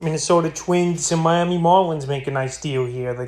Minnesota Twins and Miami Marlins make a nice deal here. The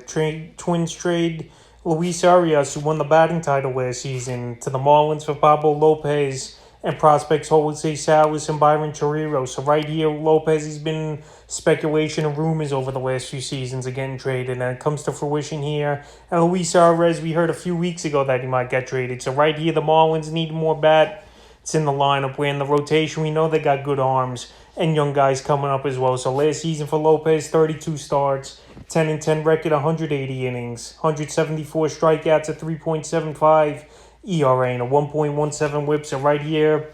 Twins trade Luis Arias, who won the batting title last season, to the Marlins for Pablo Lopez and prospects Jose Salas and Byron Chiriro. So right here, Lopez, he's been speculation and rumors over the last few seasons of getting traded, and it comes to fruition here. And Luis Arrarez, we heard a few weeks ago that he might get traded. So right here, the Marlins need more bat. It's in the lineup. We're in the rotation. We know they got good arms and young guys coming up as well. So last season for Lopez, 32 starts, 10-10 record, 180 innings, 174 strikeouts, a 3.75 ERA, and a 1.17 whip. So right here,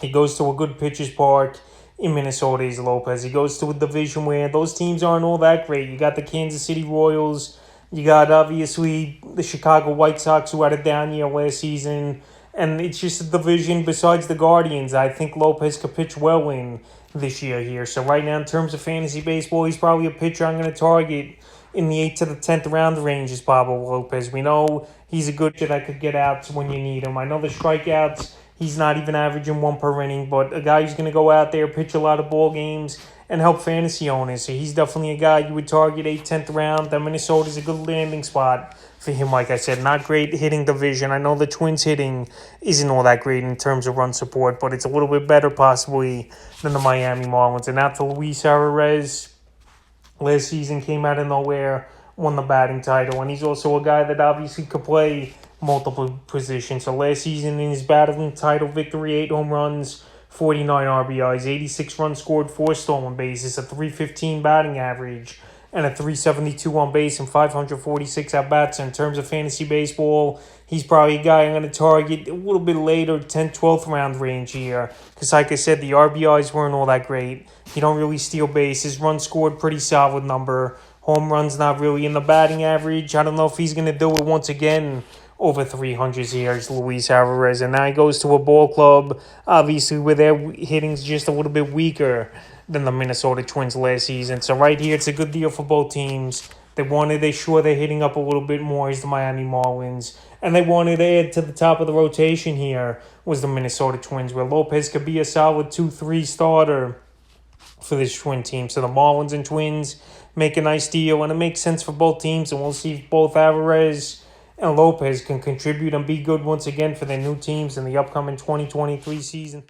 he goes to a good pitcher's park in Minnesota. He's Lopez. He goes to a division where those teams aren't all that great. You got the Kansas City Royals. You got, obviously, the Chicago White Sox, who had a down year last season. And it's just a division besides the Guardians I think Lopez could pitch well in this year here. So right now, in terms of fantasy baseball, he's probably a pitcher I'm going to target in the 8th to the 10th round range is Pablo Lopez. We know he's a good pitcher that could get outs when you need him. I know the strikeouts, he's not even averaging one per inning, but a guy who's going to go out there, pitch a lot of ball games, and help fantasy owners. So he's definitely a guy you would target 8th, 10th round. That Minnesota's a good landing spot for him, like I said. Not great hitting division. I know the Twins hitting isn't all that great in terms of run support, but it's a little bit better possibly than the Miami Marlins. And now to Luis Arrarez. Last season came out of nowhere, won the batting title, and he's also a guy that obviously could play multiple positions. So last season in his batting title victory, 8 home runs, 49 RBIs, 86 runs scored, 4 stolen bases, a 315 batting average, and a 372 on base and 546 at-bats. In terms of fantasy baseball, he's probably a guy I'm going to target a little bit later, 10th, 12th round range here. Because like I said, the RBIs weren't all that great. He don't really steal bases. Runs scored, pretty solid number. Home runs not really in the batting average. I don't know if he's going to do it once again over 300 here is Luis Arrarez. And now he goes to a ball club, obviously, where their hitting's just a little bit weaker than the Minnesota Twins last season. So right here, it's a good deal for both teams. They sure they're hitting up a little bit more as the Miami Marlins. And they wanted to add to the top of the rotation here was the Minnesota Twins, where Lopez could be a solid 2-3 starter for this Twin team. So the Marlins and Twins make a nice deal, and it makes sense for both teams. And we'll see if both Arrarez and Lopez can contribute and be good once again for their new teams in the upcoming 2023 season.